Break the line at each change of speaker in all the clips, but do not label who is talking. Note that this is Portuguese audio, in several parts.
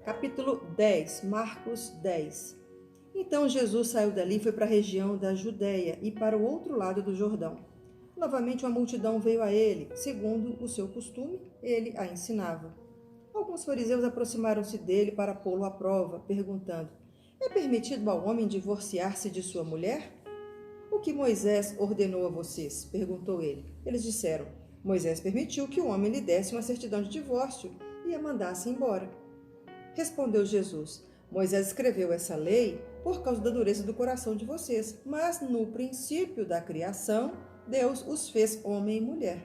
Capítulo 10, Marcos 10. Então Jesus saiu dali e foi para a região da Judéia e para o outro lado do Jordão. Novamente uma multidão veio a ele, segundo o seu costume, ele a ensinava. Alguns fariseus aproximaram-se dele para pô-lo à prova, perguntando: É permitido ao homem divorciar-se de sua mulher? O que Moisés ordenou a vocês? Perguntou ele. Eles disseram: Moisés permitiu que o homem lhe desse uma certidão de divórcio e a mandasse embora. Respondeu Jesus: Moisés escreveu essa lei por causa da dureza do coração de vocês, mas no princípio da criação, Deus os fez homem e mulher.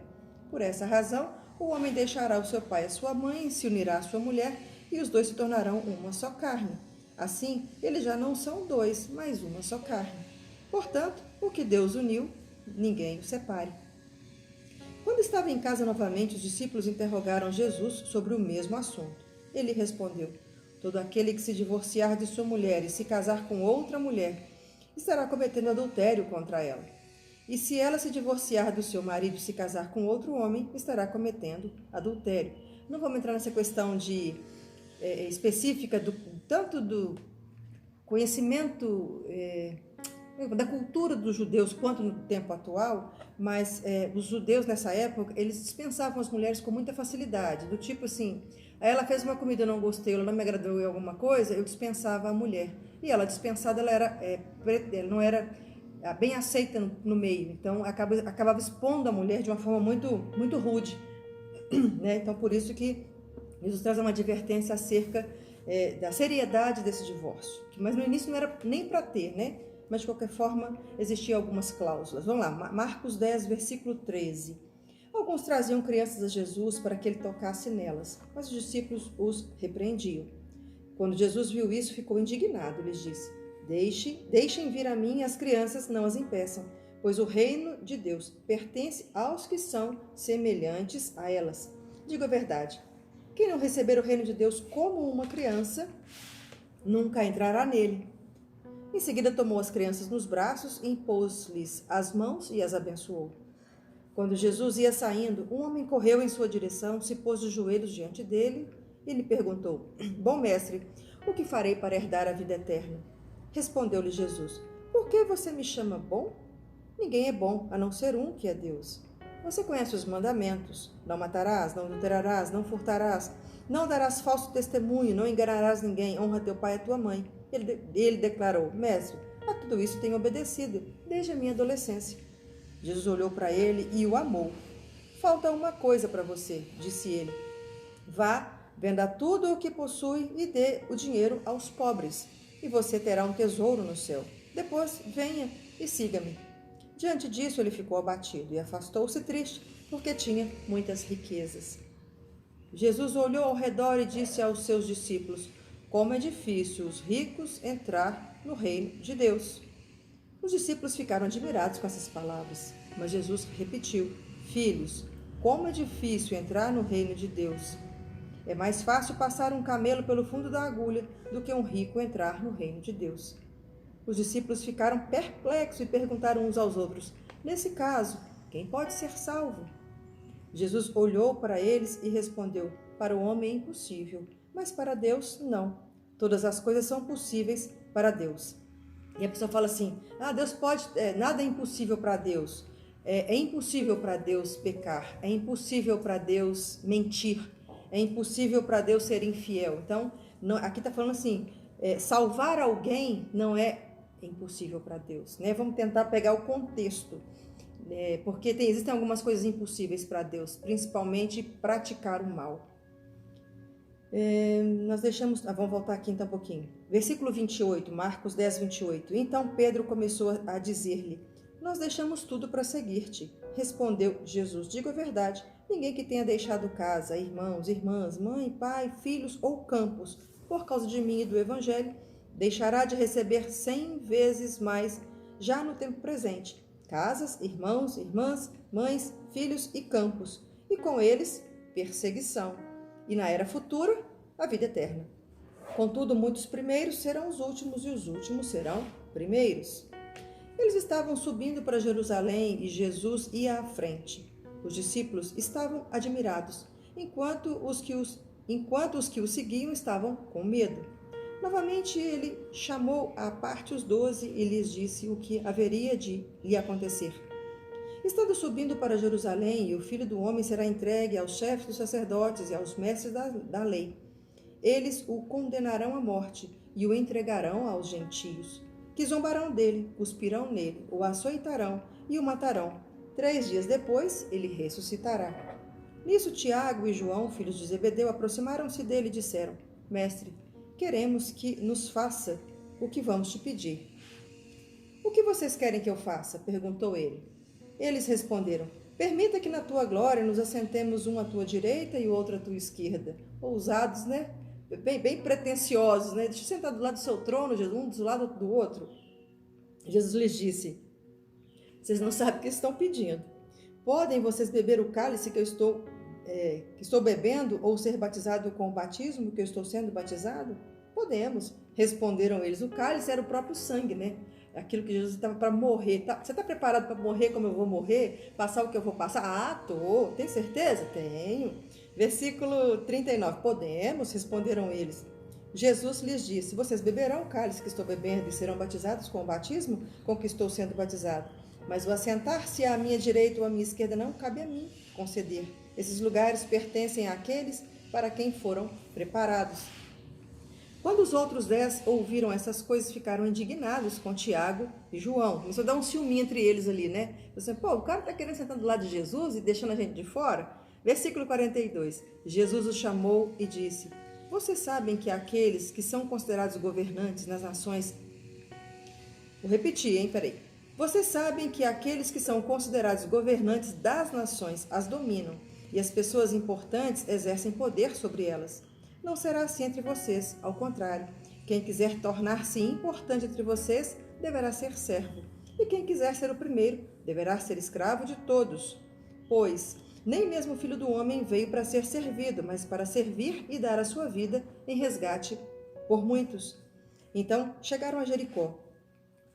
Por essa razão, o homem deixará o seu pai e a sua mãe, se unirá à sua mulher, e os dois se tornarão uma só carne. Assim, eles já não são dois, mas uma só carne. Portanto, o que Deus uniu, ninguém o separe. Quando estava em casa novamente, os discípulos interrogaram Jesus sobre o mesmo assunto. Ele respondeu: Todo aquele que se divorciar de sua mulher e se casar com outra mulher, estará cometendo adultério contra ela. E se ela se divorciar do seu marido e se casar com outro homem, estará cometendo adultério. Não vamos entrar nessa questão específica tanto do conhecimento da cultura dos judeus quanto no tempo atual, mas os judeus nessa época, eles dispensavam as mulheres com muita facilidade, do tipo assim, ela fez uma comida, eu não gostei, ela não me agradou em alguma coisa, eu dispensava a mulher. E ela dispensada, ela não era bem aceita no meio, então acabava expondo a mulher de uma forma muito, muito rude, né? Então por isso que Jesus traz uma advertência acerca da seriedade desse divórcio, mas no início não era nem para ter, né? Mas de qualquer forma existiam algumas cláusulas. Vamos lá, Marcos 10, versículo 13. Alguns traziam crianças a Jesus para que ele tocasse nelas, mas os discípulos os repreendiam. Quando Jesus viu isso, ficou indignado. Lhes disse: Deixem vir a mim as crianças, não as impeçam, pois o reino de Deus pertence aos que são semelhantes a elas. Digo a verdade: quem não receber o reino de Deus como uma criança, nunca entrará nele. Em seguida tomou as crianças nos braços, impôs-lhes as mãos e as abençoou. Quando Jesus ia saindo, um homem correu em sua direção, se pôs de joelhos diante dele e lhe perguntou: Bom mestre, o que farei para herdar a vida eterna? Respondeu-lhe Jesus: Por que você me chama bom? Ninguém é bom, a não ser um, que é Deus. Você conhece os mandamentos: não matarás, não adulterarás, não furtarás, não darás falso testemunho, não enganarás ninguém, honra teu pai e tua mãe. Ele declarou: Mestre, a tudo isso tenho obedecido desde a minha adolescência. Jesus olhou para ele e o amou. Falta uma coisa para você, disse ele. Vá, venda tudo o que possui e dê o dinheiro aos pobres, e você terá um tesouro no céu. Depois, venha e siga-me. Diante disso, ele ficou abatido e afastou-se triste, porque tinha muitas riquezas. Jesus olhou ao redor e disse aos seus discípulos: Como é difícil os ricos entrar no reino de Deus. Os discípulos ficaram admirados com essas palavras, mas Jesus repetiu: Filhos, como é difícil entrar no reino de Deus. É mais fácil passar um camelo pelo fundo da agulha do que um rico entrar no reino de Deus. Os discípulos ficaram perplexos e perguntaram uns aos outros: Nesse caso, quem pode ser salvo? Jesus olhou para eles e respondeu: Para o homem é impossível, mas para Deus não. Todas as coisas são possíveis para Deus. E a pessoa fala assim: Deus pode, nada é impossível para Deus. É impossível para Deus pecar, é impossível para Deus mentir, é impossível para Deus ser infiel. Então, aqui está falando assim: salvar alguém não é impossível para Deus, né? Vamos tentar pegar o contexto, porque existem algumas coisas impossíveis para Deus, principalmente praticar o mal. Nós deixamos, vamos voltar aqui então um pouquinho. Versículo 28, Marcos 10, 28. Então Pedro começou a dizer-lhe: Nós deixamos tudo para seguir-te. Respondeu Jesus: Digo a verdade, ninguém que tenha deixado casa, irmãos, irmãs, mãe, pai, filhos ou campos, por causa de mim e do evangelho, deixará de receber 100 vezes mais já no tempo presente, casas, irmãos, irmãs, mães, filhos e campos, e com eles perseguição, e na era futura a vida eterna. Contudo, muitos primeiros serão os últimos e os últimos serão primeiros. Eles estavam subindo para Jerusalém e Jesus ia à frente. Os discípulos estavam admirados, enquanto os que enquanto os que o seguiam estavam com medo. Novamente ele chamou à parte os 12 e lhes disse o que haveria de lhe acontecer. Estando subindo para Jerusalém, e o Filho do Homem será entregue aos chefes dos sacerdotes e aos mestres da lei. Eles o condenarão à morte e o entregarão aos gentios, que zombarão dele, cuspirão nele, o açoitarão e o matarão. 3 dias depois, ele ressuscitará. Nisso, Tiago e João, filhos de Zebedeu, aproximaram-se dele e disseram: Mestre, queremos que nos faça o que vamos te pedir. O que vocês querem que eu faça? Perguntou ele. Eles responderam: Permita que na tua glória nos assentemos um à tua direita e o outro à tua esquerda. Ousados, né? Bem pretensiosos, né? Deixa eu sentar do lado do seu trono, um do lado do outro. Jesus lhes disse: Vocês não sabem o que estão pedindo. Podem vocês beber o cálice que estou bebendo ou ser batizado com o batismo que eu estou sendo batizado? Podemos, responderam eles. O cálice era o próprio sangue, né? Aquilo que Jesus estava para morrer. Você está preparado para morrer como eu vou morrer? Passar o que eu vou passar? Ah, tô. Tem certeza? Tenho. Versículo 39. Podemos, responderam eles. Jesus lhes disse: Vocês beberão o cálice que estou bebendo e serão batizados com o batismo com que estou sendo batizado. Mas o assentar-se à minha direita ou à minha esquerda não cabe a mim conceder. Esses lugares pertencem àqueles para quem foram preparados. Quando os outros 10 ouviram essas coisas, ficaram indignados com Tiago e João. Começou a dar um ciúminho entre eles ali, né? Assim, pô, o cara está querendo sentar do lado de Jesus e deixando a gente de fora? Versículo 42. Jesus os chamou e disse: Vocês sabem que aqueles que são considerados governantes nas nações... Vou repetir, hein? Peraí. Vocês sabem que aqueles que são considerados governantes das nações as dominam, e as pessoas importantes exercem poder sobre elas. Não será assim entre vocês, ao contrário. Quem quiser tornar-se importante entre vocês, deverá ser servo. E quem quiser ser o primeiro, deverá ser escravo de todos. Pois nem mesmo o Filho do Homem veio para ser servido, mas para servir e dar a sua vida em resgate por muitos. Então chegaram a Jericó.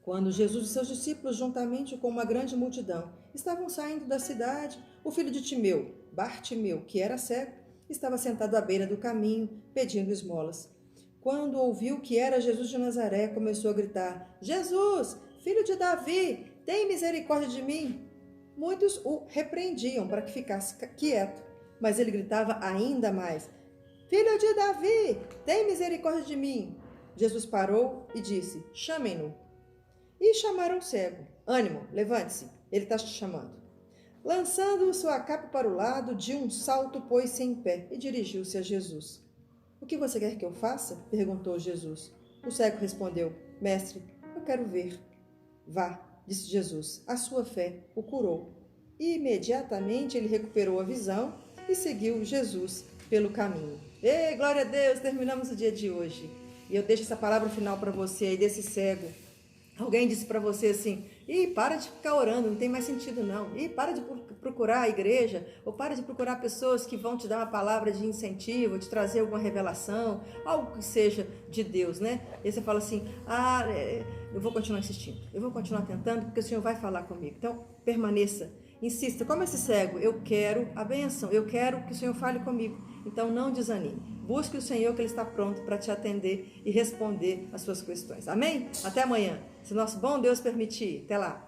Quando Jesus e seus discípulos, juntamente com uma grande multidão, estavam saindo da cidade, o filho de Timeu, Bartimeu, que era cego, estava sentado à beira do caminho, pedindo esmolas. Quando ouviu que era Jesus de Nazaré, começou a gritar: Jesus, filho de Davi, tem misericórdia de mim. Muitos o repreendiam para que ficasse quieto, mas ele gritava ainda mais: Filho de Davi, tem misericórdia de mim. Jesus parou e disse: Chamem-no. E chamaram o cego. Ânimo, levante-se, ele está te chamando. Lançando sua capa para o lado, de um salto pôs-se em pé e dirigiu-se a Jesus. O que você quer que eu faça? Perguntou Jesus. O cego respondeu: Mestre, eu quero ver. Vá, disse Jesus, a sua fé o curou. E imediatamente ele recuperou a visão e seguiu Jesus pelo caminho. Ei, glória a Deus, terminamos o dia de hoje. E eu deixo essa palavra final para você aí desse cego. Alguém disse para você assim: para de ficar orando, não tem mais sentido não. Para de procurar a igreja, ou para de procurar pessoas que vão te dar uma palavra de incentivo, te trazer alguma revelação, algo que seja de Deus, né? E você fala assim: eu vou continuar insistindo, eu vou continuar tentando, porque o Senhor vai falar comigo. Então, permaneça, insista, como esse cego, eu quero a bênção, eu quero que o Senhor fale comigo. Então, não desanime. Busque o Senhor, que Ele está pronto para te atender e responder às suas questões. Amém? Até amanhã, se nosso bom Deus permitir. Até lá.